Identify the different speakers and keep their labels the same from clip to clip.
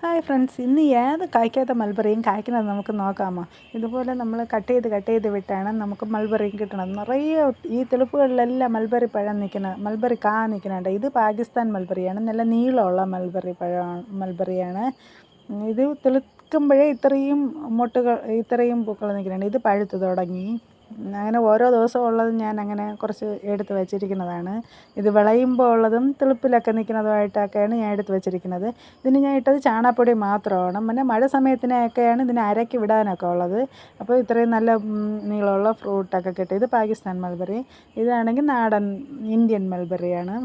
Speaker 1: Hi friends, ഇന്ന് ഏത് കായ്ക്കാത്ത മൾബറിയും കായ്ക്കുന്നത് നമുക്ക് നോക്കാമോ? ഇതുപോലെ നമ്മൾ കട്ട് ചെയ്ത് വിട്ടാണ് നമുക്ക് മൾബറി കിട്ടണം. നിറയെ ഈ തെളുപ്പുകളിലെല്ലാം മൾബറി പഴം നിൽക്കുന്നത്, മൾബറി നിൽക്കുന്നുണ്ട്. ഇത് പാകിസ്ഥാൻ മൾബറിയാണ്, നല്ല നീളമുള്ള മൾബറിയാണ്. ഇത് തെളുക്കുമ്പോഴേ ഇത്രയും പൂക്കൾ നിൽക്കുന്നുണ്ട്. ഇത് പഴുത്ത് തുടങ്ങി. അങ്ങനെ ഓരോ ദിവസവും ഉള്ളത് ഞാൻ അങ്ങനെ കുറച്ച് എടുത്ത് വെച്ചിരിക്കുന്നതാണ്. ഇത് വിളയുമ്പോൾ ഉള്ളതും തെളുപ്പിലൊക്കെ നിൽക്കുന്നതുമായിട്ടൊക്കെയാണ് ഞാൻ എടുത്ത് വെച്ചിരിക്കുന്നത്. ഇതിന് ഞാൻ ഇട്ടത് ചാണകപ്പൊടി മാത്രമാണ്. പിന്നെ മഴ സമയത്തിനൊക്കെയാണ് ഇതിന് അരക്കി വിടാനൊക്കെ ഉള്ളത്. അപ്പോൾ ഇത്രയും നല്ല നീളമുള്ള ഫ്രൂട്ടൊക്കെ കിട്ടി. ഇത് പാകിസ്ഥാൻ മൾബറി. ഇതാണെങ്കിൽ നാടൻ ഇന്ത്യൻ മൾബറിയാണ്.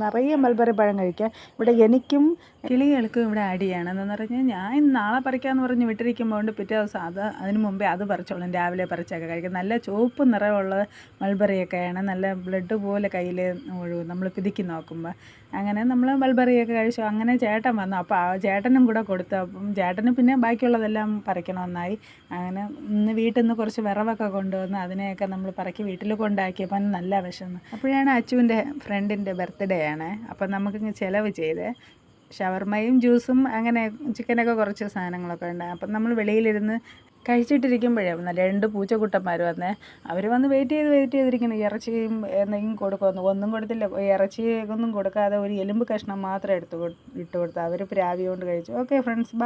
Speaker 1: നിറയെ മൾബറി പഴം കഴിക്കാം. ഇവിടെ എനിക്കും കിളികൾക്കും ഇവിടെ അടിയാണ്. എന്താണെന്ന് പറഞ്ഞാൽ ഞാൻ നാളെ പറിക്കാമെന്ന് പറഞ്ഞ് വിട്ടിരിക്കുമ്പോൾ പിറ്റേ ദിവസം അതിന് മുമ്പേ അത് പറിച്ചോളും. രാവിലെ പറിച്ചൊക്കെ കഴിക്കും. നല്ല ചുവപ്പ് നിറമുള്ള മൾബറിയൊക്കെയാണ്. നല്ല ബ്ലഡ് പോലെ കയ്യിൽ ഒഴുകും നമ്മൾ പിതുക്കി നോക്കുമ്പോൾ. അങ്ങനെ നമ്മൾ മൾബറിയൊക്കെ കഴിച്ചു. അങ്ങനെ ചേട്ടൻ വന്നു. അപ്പോൾ ആ ചേട്ടനും കൂടെ കൊടുത്തു. അപ്പം ചേട്ടന് പിന്നെ ബാക്കിയുള്ളതെല്ലാം പറിക്കണമെന്നായി. അങ്ങനെ ഇന്ന് വീട്ടിൽ നിന്ന് കുറച്ച് വിറവൊക്കെ കൊണ്ടുവന്ന് അതിനെയൊക്കെ നമ്മൾ പറക്കി വീട്ടിൽ കൊണ്ടാക്കിയപ്പം നല്ല വിശന്നു. അപ്പോഴാണ് അച്ചുവിൻ്റെ ഫ്രണ്ടിൻ്റെ ബർത്ത്ഡേ ആണ്. അപ്പം നമുക്കിങ്ങ് ചിലവ് ചെയ്തേ. ഷവർമയും ജ്യൂസും അങ്ങനെ ചിക്കനൊക്കെ കുറച്ച് സാധനങ്ങളൊക്കെ ഉണ്ട്. അപ്പം നമ്മൾ വെളിയിലിരുന്ന് കഴിച്ചിട്ടിരിക്കുമ്പോഴേ രണ്ട് പൂച്ചക്കുട്ടന്മാർ വന്നേ. അവർ വന്ന് വെയിറ്റ് ചെയ്തിരിക്കണം. ഇറച്ചിയും എന്തെങ്കിലും കൊടുക്കുമെന്ന്. ഒന്നും കൊടുത്തില്ല. ഇറച്ചി ഒന്നും കൊടുക്കാതെ ഒരു എലുമ്പ് കഷ്ണം മാത്രം ഇട്ട് കൊടുത്തു. അവർ പ്രാവി കൊണ്ട് കഴിച്ചു. Okay friends, by.